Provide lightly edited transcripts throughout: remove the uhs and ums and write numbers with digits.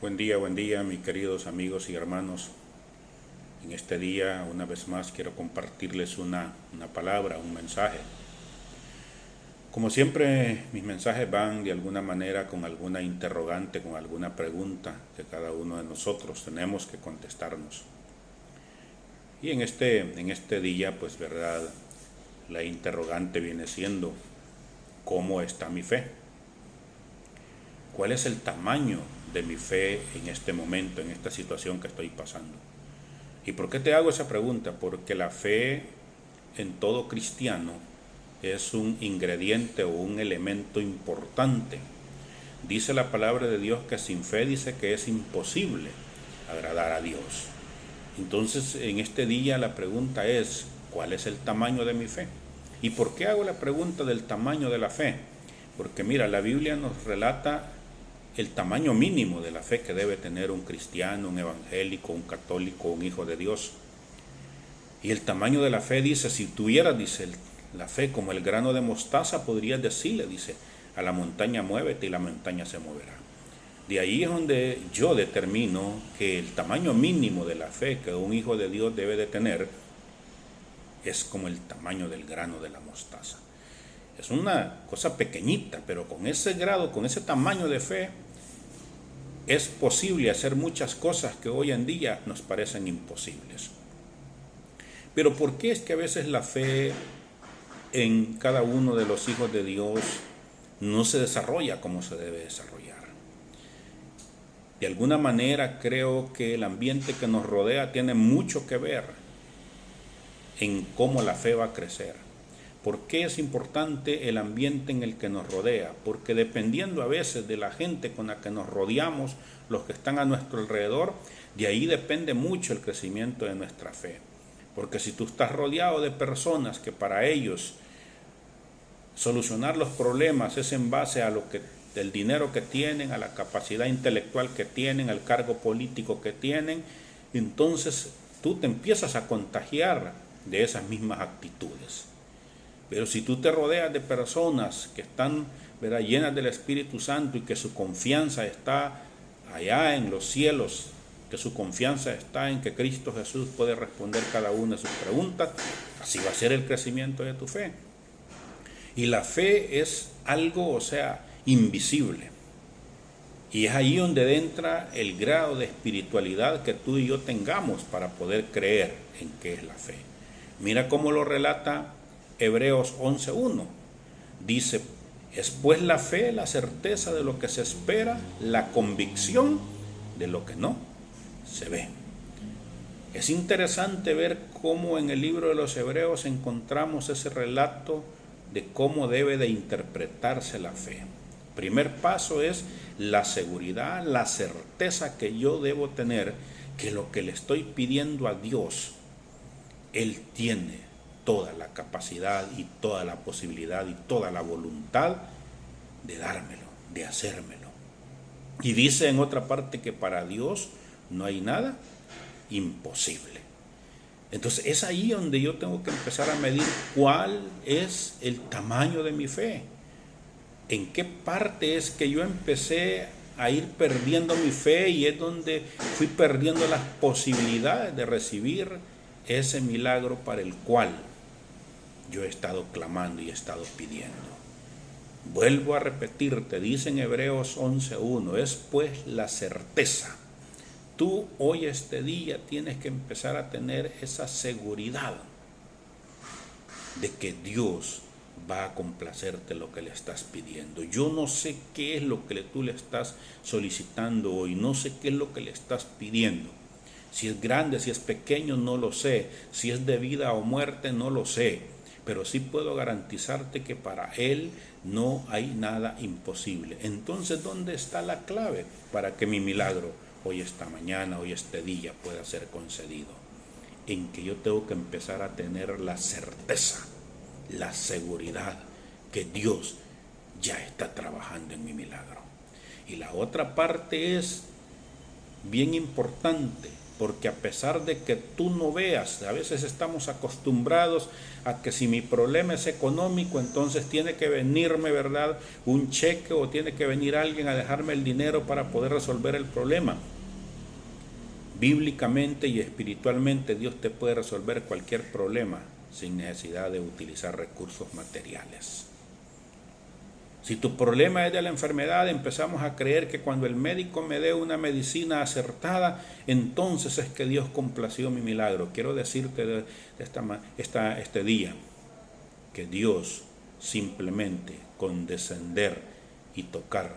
Buen día, mis queridos amigos y hermanos. En este día, una vez más, quiero compartirles una palabra, un mensaje. Como siempre, mis mensajes van de alguna manera con alguna interrogante, con alguna pregunta que cada uno de nosotros tenemos que contestarnos. Y en este día, pues, verdad, la interrogante viene siendo: ¿cómo está mi fe? ¿Cuál es el tamaño de mi fe en este momento, en esta situación que estoy pasando? ¿Y por qué te hago esa pregunta? Porque la fe en todo cristiano es un ingrediente o un elemento importante. Dice la palabra de Dios que sin fe dice que es imposible agradar a Dios. Entonces, en este día la pregunta es: ¿cuál es el tamaño de mi fe? ¿Y por qué hago la pregunta del tamaño de la fe? Porque mira, la Biblia nos relata el tamaño mínimo de la fe que debe tener un cristiano, un evangélico, un católico, un hijo de Dios. Y el tamaño de la fe dice: si tuvieras, dice, la fe como el grano de mostaza, podrías decirle, dice, a la montaña muévete y la montaña se moverá. De ahí es donde yo determino que el tamaño mínimo de la fe que un hijo de Dios debe de tener es como el tamaño del grano de la mostaza. Es una cosa pequeñita, pero con ese grado, con ese tamaño de fe, es posible hacer muchas cosas que hoy en día nos parecen imposibles. Pero ¿por qué es que a veces la fe en cada uno de los hijos de Dios no se desarrolla como se debe desarrollar? De alguna manera creo que el ambiente que nos rodea tiene mucho que ver en cómo la fe va a crecer. ¿Por qué es importante el ambiente en el que nos rodea? Porque dependiendo a veces de la gente con la que nos rodeamos, los que están a nuestro alrededor, de ahí depende mucho el crecimiento de nuestra fe. Porque si tú estás rodeado de personas que para ellos solucionar los problemas es en base a el dinero que tienen, a la capacidad intelectual que tienen, al cargo político que tienen, entonces tú te empiezas a contagiar de esas mismas actitudes. Pero si tú te rodeas de personas que están, ¿verdad?, llenas del Espíritu Santo y que su confianza está allá en los cielos, que su confianza está en que Cristo Jesús puede responder cada una de sus preguntas, así va a ser el crecimiento de tu fe. Y la fe es algo, invisible. Y es ahí donde entra el grado de espiritualidad que tú y yo tengamos para poder creer en qué es la fe. Mira cómo lo relata Hebreos 11:1. Dice: es pues la fe, la certeza de lo que se espera, la convicción de lo que no se ve. Es interesante ver cómo en el libro de los Hebreos encontramos ese relato de cómo debe de interpretarse la fe. Primer paso es la seguridad, la certeza que yo debo tener que lo que le estoy pidiendo a Dios, Él tiene toda la capacidad y toda la posibilidad y toda la voluntad de dármelo, de hacérmelo. Y dice en otra parte que para Dios no hay nada imposible. Entonces es ahí donde yo tengo que empezar a medir cuál es el tamaño de mi fe. En qué parte es que yo empecé a ir perdiendo mi fe y es donde fui perdiendo las posibilidades de recibir ese milagro para el cual yo he estado clamando y he estado pidiendo. Vuelvo a repetirte, dice en Hebreos 11:1, es pues la certeza. Tú hoy este día tienes que empezar a tener esa seguridad de que Dios va a complacerte lo que le estás pidiendo. Yo no sé qué es lo que tú le estás solicitando hoy, no sé qué es lo que le estás pidiendo. Si es grande, si es pequeño, no lo sé. Si es de vida o muerte, no lo sé. Pero sí puedo garantizarte que para Él no hay nada imposible. Entonces, ¿dónde está la clave para que mi milagro hoy, esta mañana, hoy, este día pueda ser concedido? En que yo tengo que empezar a tener la certeza, la seguridad que Dios ya está trabajando en mi milagro. Y la otra parte es bien importante, porque a pesar de que tú no veas, a veces estamos acostumbrados a que si mi problema es económico, entonces tiene que venirme, ¿verdad?, un cheque o tiene que venir alguien a dejarme el dinero para poder resolver el problema. Bíblicamente y espiritualmente Dios te puede resolver cualquier problema sin necesidad de utilizar recursos materiales. Si tu problema es de la enfermedad, empezamos a creer que cuando el médico me dé una medicina acertada, entonces es que Dios complació mi milagro. Quiero decirte este día que Dios simplemente con descender y tocar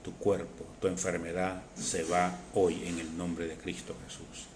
tu cuerpo, tu enfermedad se va hoy en el nombre de Cristo Jesús.